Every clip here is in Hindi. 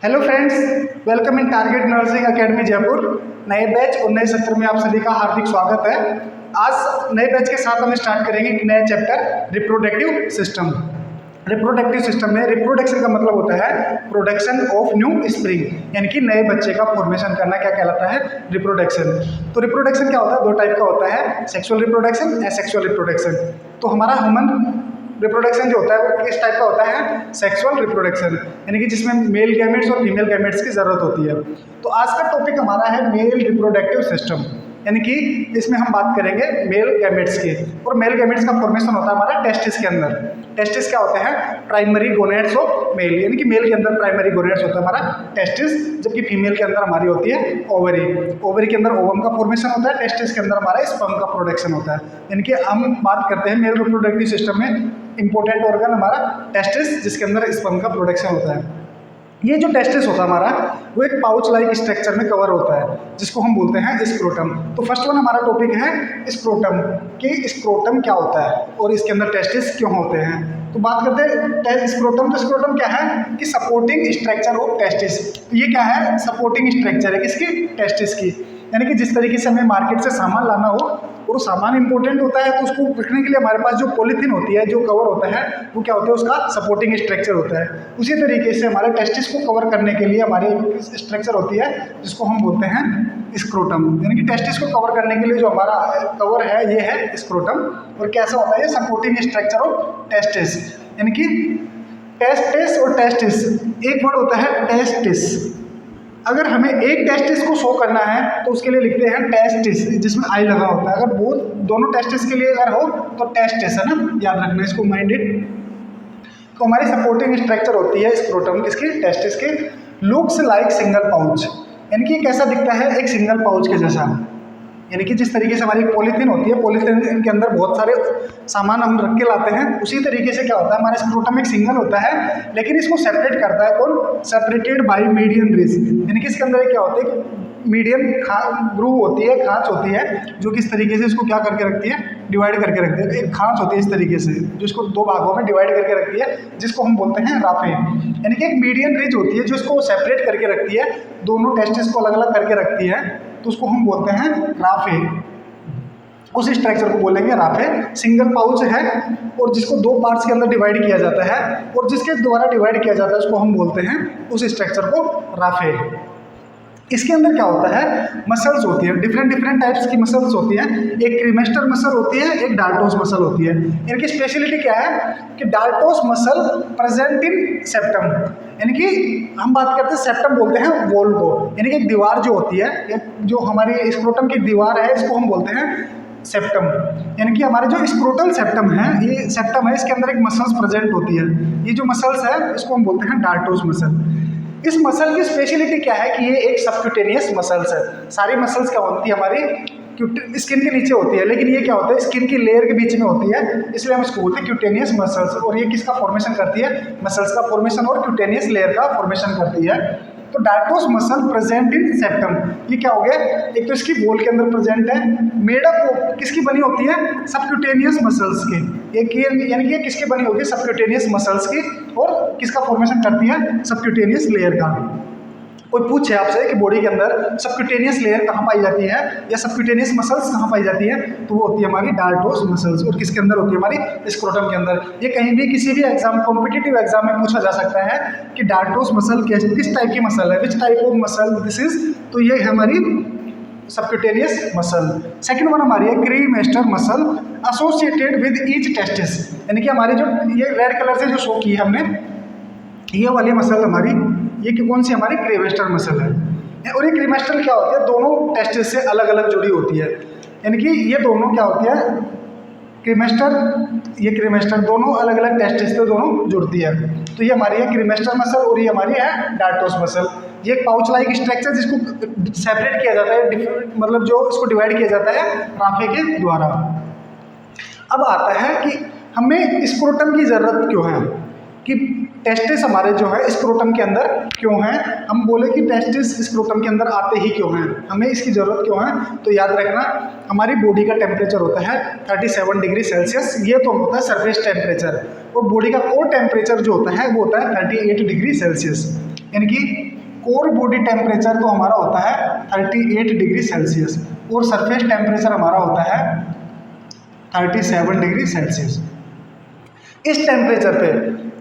Hello friends, welcome in target nursing academy Jaipur. नए बैच और नए सत्र में आप सभी का हार्दिक स्वागत है। आज नए बैच के साथ हम स्टार्ट करेंगे एक नया chapter reproductive system. Reproductive system में रिप्रोडक्शन का मतलब होता है प्रोडक्शन ऑफ न्यू स्प्रिंग, यानी कि नए बच्चे का फॉर्मेशन करना क्या कहलाता है, रिप्रोडक्शन। तो रिप्रोडक्शन क्या होता है, दो टाइप का होता है, सेक्सुअल रिप्रोडक्शन, एसेक्सुअल रिप्रोडक्शन। तो हमारा ह्यूमन रिप्रोडक्शन जो होता है वो किस टाइप का होता है, सेक्सुअल रिप्रोडक्शन, यानी कि जिसमें मेल गैमेट्स और फीमेल गैमेट्स की जरूरत होती है। तो आज का टॉपिक हमारा है मेल रिप्रोडक्टिव सिस्टम, यानी कि इसमें हम बात करेंगे मेल गैमेट्स की। और मेल गैमेट्स का फॉर्मेशन होता है हमारा टेस्टिस के अंदर। टेस्टिस क्या होते हैं, प्राइमरी गोनेड्स ऑफ मेल, यानी कि मेल के अंदर प्राइमरी गोनेड्स होता है हमारा टेस्टिस, जबकि फीमेल के अंदर हमारी होती है ओवरी। ओवरी के अंदर ओवम का फॉर्मेशन होता है, टेस्टिस के अंदर हमारा स्पर्म का प्रोडक्शन होता है। यानी कि हम बात करते हैं मेल रिप्रोडक्टिव सिस्टम में इंपॉर्टेंट ऑर्गन हमारा टेस्टिस, जिसके अंदर स्पर्म का प्रोडक्शन होता है। ये जो टेस्टिस होता है हमारा, वो एक पाउच लाइक स्ट्रक्चर में कवर होता है, जिसको हम बोलते हैं स्क्रोटम। तो फर्स्ट वन हमारा टॉपिक है स्क्रोटम, कि स्क्रोटम क्या होता है और इसके अंदर टेस्टिस क्यों होते हैं। तो बात करते हैं स्क्रोटम। तो स्क्रोटम क्या है कि सपोर्टिंग स्ट्रक्चर ऑफ टेस्टिस। तो ये क्या है, सपोर्टिंग स्ट्रक्चर है किसकी, टेस्टिस की। यानी कि जिस तरीके से हमें मार्केट से सामान लाना हो और सामान इंपॉर्टेंट होता है, तो उसको रखने के लिए हमारे पास जो पॉलीथीन होती है, जो कवर होता है, वो क्या होता है, उसका सपोर्टिंग स्ट्रक्चर होता है। उसी तरीके से हमारे टेस्टिस को कवर करने के लिए हमारी स्ट्रक्चर होती है, जिसको हम बोलते हैं स्क्रोटम। यानी कि टेस्टिस को कवर करने के लिए जो हमारा कवर है, ये है स्क्रोटम। और कैसा होता है ये सपोर्टिंग स्ट्रक्चर ऑफ टेस्टिस, यानी कि टेस्टिस और टेस्टिस एक वर्ड होता है टेस्टिस। अगर हमें एक टेस्टिस को शो करना है तो उसके लिए लिखते हैं टेस्टिस, जिसमें आई लगा होता है। अगर वो दोनों टेस्टिस के लिए अगर हो तो टेस्टिस है ना, याद रखना इसको, माइंडेड। तो हमारी सपोर्टिंग स्ट्रक्चर होती है स्क्रोटम किसकी, टेस्टिस के। लुक्स लाइक सिंगल पाउच, यानी कि कैसा दिखता है, एक सिंगल पाउच के जैसा। यानी कि जिस तरीके से हमारी पॉलीथीन होती है, पॉलीथीन के अंदर बहुत सारे सामान हम रख के लाते हैं, उसी तरीके से क्या होता है, हमारे स्क्रोटम एक सिंगल होता है, लेकिन इसको सेपरेट करता है कौन, सेपरेटेड बाय मीडियम रिज। यानी कि इसके अंदर क्या होता है, मीडियम ग्रूव होती है, खांच होती है, जो कि इस तरीके से इसको क्या करके रखती है, डिवाइड करके रखती है। एक खांच होती है इस तरीके से, जो इसको दो भागों में डिवाइड करके रखती है, जिसको हम बोलते हैं राफे। यानी कि एक मीडियम रिज होती है जो इसको सेपरेट करके रखती है, दोनों टेस्टिस को अलग अलग करके रखती है, तो उसको हम बोलते हैं राफे। उस स्ट्रक्चर को बोलेंगे राफे। सिंगल पाउच है और जिसको दो पार्ट्स के अंदर डिवाइड किया जाता है, और जिसके द्वारा डिवाइड किया जाता है उसको हम बोलते हैं उस स्ट्रक्चर को राफे। इसके अंदर क्या होता है, मसल्स होती है, डिफरेंट टाइप्स की मसल्स होती हैं। एक क्रीमेस्टर मसल होती है, एक डाल्टोस मसल होती है। इनकी स्पेशलिटी क्या है कि डाल्टोस मसल प्रेजेंट इन सेप्टम, यानी कि हम बात करते हैं सेप्टम बोलते हैं वॉल को, यानी कि एक दीवार जो होती है, जो हमारी स्क्रोटम की दीवार है, इसको हम बोलते हैं सेप्टम। यानी कि हमारे जो स्क्रोटल सेप्टम है, ये सेप्टम है, इसके अंदर एक मसल्स प्रेजेंट होती है। ये जो मसल्स है इसको हम बोलते हैं डाल्टोस मसल। इस मसल की स्पेशलिटी क्या है कि ये एक सबक्यूटेनियस मसल्स है। सारी मसल्स क्या होती है हमारी स्किन के नीचे होती है, लेकिन ये क्या होता है, स्किन की लेयर के बीच में होती है, इसलिए हम इसको बोलते हैं क्यूटेनियस मसल्स। और ये किसका फॉर्मेशन करती है, मसल्स का फॉर्मेशन और क्यूटेनियस लेयर का फॉर्मेशन करती है। तो डाल्टोस मसल प्रेजेंट इन सेप्टम, ये क्या हो गया, एक तो इसकी वॉल के अंदर प्रेजेंट है, मेड अप किसकी बनी होती है, सबक्यूटेनियस मसल्स की। एक ये यानी कि ये किसकी बनी होती है, सबक्यूटेनियस मसल्स की, और किसका फॉर्मेशन करती है, सबक्यूटेनियस लेयर का। कोई पूछे आपसे कि बॉडी के अंदर सबक्यूटेनियस लेयर कहाँ पाई जाती है या सबक्यूटेनियस मसल्स कहाँ पाई जाती है, तो वो होती है हमारी डाल्टोस मसल्स। और किसके अंदर होती है, हमारी स्क्रोटम के अंदर। ये कहीं भी किसी भी एग्जाम, कॉम्पिटिटिव एग्जाम में पूछा जा सकता है कि डाल्टोस मसल किस टाइप की मसल है, which type of muscle this is. तो ये है हमारी सबक्यूटेनियस मसल। सेकंड वन हमारी है cremaster muscle associated with each testis, यानी कि हमारी जो ये रेड कलर से जो शो की है हमने, ये वाली मसल हमारी, ये कौन सी हमारी क्रीमेस्टर मसल है। और ये क्रीमेस्टर क्या होती है, दोनों टेस्टिस से अलग अलग जुड़ी होती है। यानी कि ये दोनों क्या होती है, क्रीमेस्टर, ये क्रीमेस्टर दोनों अलग अलग टेस्टिस से दोनों जुड़ती है। तो ये हमारी है क्रीमेस्टर मसल और ये हमारी है डाल्टोस मसल। ये एक पाउच लाइक स्ट्रक्चर जिसको सेपरेट किया जाता है, मतलब जो इसको डिवाइड किया जाता है राफे के द्वारा। अब आता है कि हमें स्क्रोटम की जरूरत क्यों है, कि टेस्टिस हमारे जो है स्क्रोटम के अंदर क्यों है। हम बोले कि टेस्टिस स्क्रोटम के अंदर आते ही क्यों हैं, हमें इसकी ज़रूरत क्यों है। तो याद रखना, हमारी बॉडी का टेम्परेचर होता है 37 डिग्री सेल्सियस, ये तो होता है सरफेस टेम्परेचर, और बॉडी का कोर टेम्परेचर जो होता है वो होता है 38 डिग्री सेल्सियस। यानी कि कोर बॉडी टेम्परेचर तो हमारा होता है 38 डिग्री सेल्सियस और सरफेस टेम्परेचर हमारा होता है 37 डिग्री सेल्सियस। इस टेम्परेचर पे,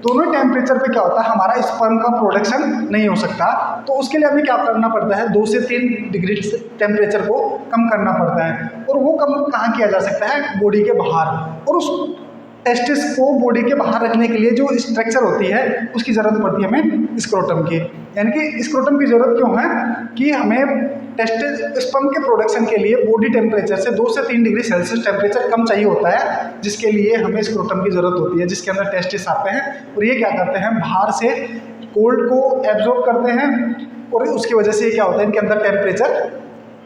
दोनों टेम्परेचर पे क्या होता है, हमारा स्पर्म का प्रोडक्शन नहीं हो सकता। तो उसके लिए हमें क्या करना पड़ता है, 2 से 3 डिग्री टेम्परेचर को कम करना पड़ता है। और वो कम कहाँ किया जा सकता है, बॉडी के बाहर। और उस टेस्टिस को बॉडी के बाहर रखने के लिए जो स्ट्रक्चर होती है उसकी ज़रूरत पड़ती है हमें स्क्रोटम की। यानी कि स्क्रोटम की ज़रूरत क्यों है कि हमें टेस्टिस स्पर्म के प्रोडक्शन के लिए बॉडी टेम्परेचर से 2 से 3 डिग्री सेल्सियस टेम्परेचर कम चाहिए होता है, जिसके लिए हमें स्क्रोटम की ज़रूरत होती है, जिसके अंदर टेस्टिस आते हैं और ये क्या करते हैं, बाहर से कोल्ड को एब्जॉर्ब करते हैं और उसकी वजह से क्या होता है, इनके अंदर टेम्परेचर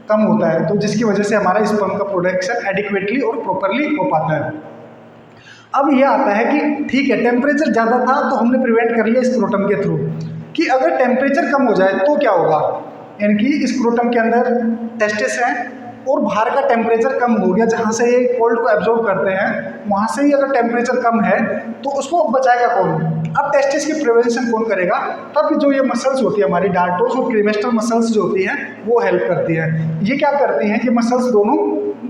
कम होता है, तो जिसकी वजह से हमारा स्पर्म का प्रोडक्शन एडिक्वेटली और प्रॉपरली हो पाता है। अब ये आता है कि ठीक है, टेम्परेचर ज़्यादा था तो हमने प्रिवेंट कर लिया स्क्रोटम के थ्रू, कि अगर टेम्परेचर कम हो जाए तो क्या होगा, यानी कि स्क्रोटम के अंदर टेस्टिस हैं और बाहर का टेम्परेचर कम हो गया, जहाँ से ये कोल्ड को एब्जॉर्ब करते हैं वहाँ से ही अगर टेम्परेचर कम है तो उसको बचाएगा कौन। अब टेस्टिस की प्रिवेंशन कौन करेगा, तब जो ये मसल्स होती है हमारी डार्टोस और क्रीमेस्टर मसल्स जो होती हैं वो हेल्प करती है। ये क्या करती हैं, ये मसल्स दोनों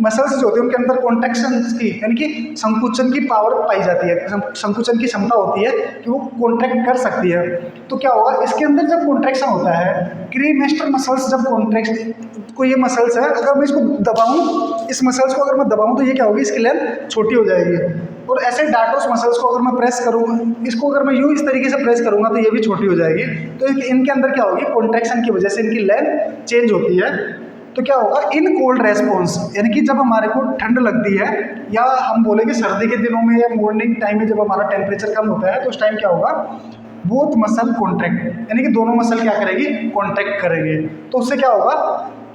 मसल्स जो होती है उनके अंदर कॉन्ट्रैक्शन की, यानी कि संकुचन की पावर पाई जाती है, संकुचन की क्षमता होती है कि वो कॉन्ट्रैक्ट कर सकती है। तो क्या होगा, इसके अंदर जब कॉन्ट्रैक्शन होता है, क्रीमेस्टर मसल्स जब कॉन्ट्रैक्ट, को ये मसल्स है, अगर मैं इसको दबाऊं, इस मसल्स को अगर मैं दबाऊं तो ये क्या होगी, इसकी लेंथ छोटी हो जाएगी। और ऐसे डार्टोस मसल्स को अगर मैं प्रेस करूँगा, इसको अगर मैं यूँ इस तरीके से प्रेस करूँगा तो ये भी छोटी हो जाएगी। तो इनके अंदर क्या होगी, कॉन्ट्रैक्शन की वजह से इनकी लेंथ चेंज होती है। तो क्या होगा, इन कोल्ड रेस्पॉन्स, यानी कि जब हमारे को ठंड लगती है या हम बोले कि सर्दी के दिनों में या मॉर्निंग टाइम में जब हमारा टेम्परेचर कम होता है तो उस टाइम क्या होगा, बोथ मसल कॉन्ट्रैक्ट, यानी कि दोनों मसल क्या करेगी, कॉन्ट्रैक्ट करेंगे। तो उससे क्या होगा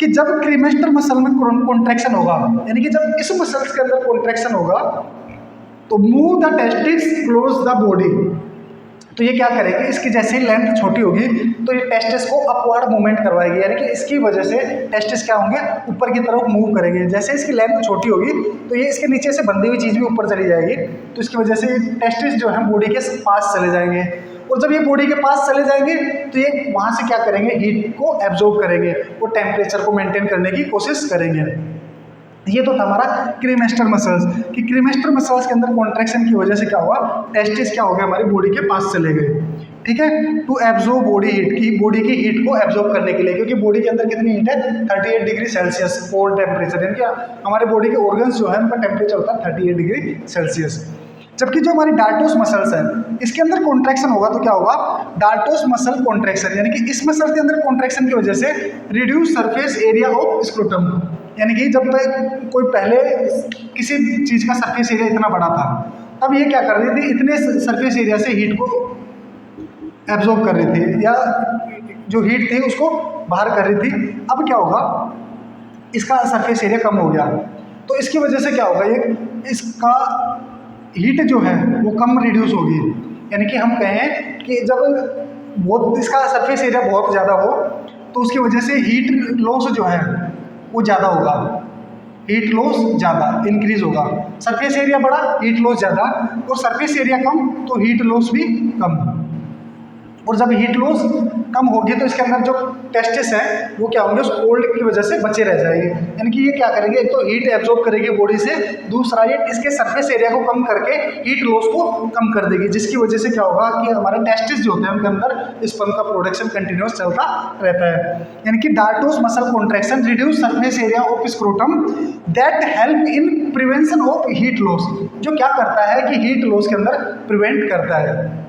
कि जब क्रीमेस्टर मसल में कॉन्ट्रैक्शन होगा, यानी कि जब इस मसल्स के अंदर कॉन्ट्रैक्शन होगा तो move the testis close the body, तो ये क्या करेगी, इसकी जैसे ही लेंथ छोटी होगी तो ये टेस्टिस को अपवर्ड मूवमेंट करवाएगी, यानी कि इसकी वजह से टेस्टिस क्या होंगे, ऊपर की तरफ मूव करेंगे। जैसे इसकी लेंथ छोटी होगी तो ये इसके नीचे से बंधी हुई चीज़ भी ऊपर चली जाएगी, तो इसकी वजह से टेस्टिस जो है बॉडी के पास चले जाएंगे। और जब ये बॉडी के पास चले जाएंगे तो ये वहाँ से क्या करेंगे, हीट को एब्जॉर्ब करेंगे और टेम्परेचर को मेंटेन करने की कोशिश करेंगे। ये तो था हमारा क्रीमेस्टर मसल्स, कि क्रीमेस्टर मसल्स के अंदर कॉन्ट्रैक्शन की वजह से क्या हुआ, टेस्टिस क्या हो गया, हमारी बॉडी के पास चले गए। ठीक है, टू एब्जॉर्ब बॉडी हीट, की बॉडी की हीट को एब्जॉर्ब करने के लिए, क्योंकि बॉडी के अंदर कितनी हीट है, 38 डिग्री सेल्सियस कोल्ड टेम्परेचर, यानी कि हमारे बॉडी के ऑर्गन्स जो है उनका टेम्परेचर होता है 38 डिग्री सेल्सियस। जबकि जो हमारी डार्टोस मसल्स हैं इसके अंदर कॉन्ट्रैक्शन होगा तो क्या होगा, डार्टोस मसल कॉन्ट्रैक्शन, यानी कि इस मसल के अंदर कॉन्ट्रैक्शन की वजह से reduce surface area of scrotum, यानी कि जब कोई पहले किसी चीज़ का सरफेस एरिया इतना बड़ा था तब ये क्या कर रही थी, इतने सरफेस एरिया से हीट को एब्जॉर्ब कर रही थी या जो हीट थी उसको बाहर कर रही थी। अब क्या होगा, इसका सरफेस एरिया कम हो गया तो इसकी वजह से क्या होगा, ये इसका हीट जो है वो कम रिड्यूस होगी। यानी कि हम कहें कि जब बहुत इसका सरफेस एरिया बहुत ज़्यादा हो तो उसकी वजह से हीट लॉस जो है वो ज़्यादा होगा, हीट लॉस ज़्यादा इंक्रीज होगा। सरफेस एरिया बड़ा, हीट लॉस ज़्यादा, और सरफेस एरिया कम तो हीट लॉस भी कम। और जब हीट लॉस कम होगी तो इसके अंदर जो टेस्टिस है वो क्या होंगे, उस कोल्ड की वजह से बचे रह जाएंगे। यानी कि ये क्या करेंगे, एक तो हीट एब्जॉर्ब करेगी बॉडी से, दूसरा ये इसके सरफेस एरिया को कम करके हीट लॉस को कम कर देगी, जिसकी वजह से क्या होगा कि हमारे टेस्टिस जो होते हैं उनके अंदर स्पर्म का प्रोडक्शन कंटिन्यूस चलता रहता है। यानी कि dartos muscle contraction reduce surface area of scrotum that help in prevention of heat loss, जो क्या करता है कि हीट लॉस के अंदर प्रिवेंट करता है।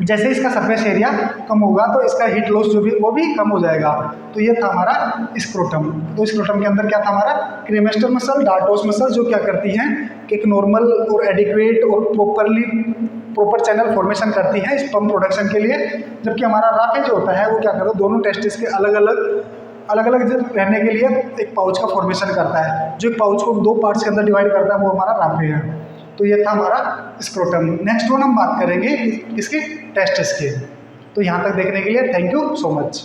जैसे इसका सरफेस एरिया कम होगा तो इसका हीट लॉस जो भी वो भी कम हो जाएगा। तो ये था हमारा स्क्रोटम। तो स्क्रोटम के अंदर क्या था हमारा, क्रीमेस्टर मसल, डार्टोस मसल, जो क्या करती हैं कि एक नॉर्मल और एडिक्वेट और प्रॉपर चैनल फॉर्मेशन करती है स्पर्म प्रोडक्शन के लिए। जबकि हमारा राफे जो होता है वो क्या करता है, दोनों टेस्टिस के अलग अलग रहने के लिए एक पाउच का फॉर्मेशन करता है, जो एक पाउच को 2 पार्ट्स के अंदर डिवाइड करता है, वो हमारा राफे है। तो ये था हमारा स्क्रोटम। नेक्स्ट वन हम बात करेंगे इसके टेस्टिस के। तो यहाँ तक देखने के लिए थैंक यू सो मच।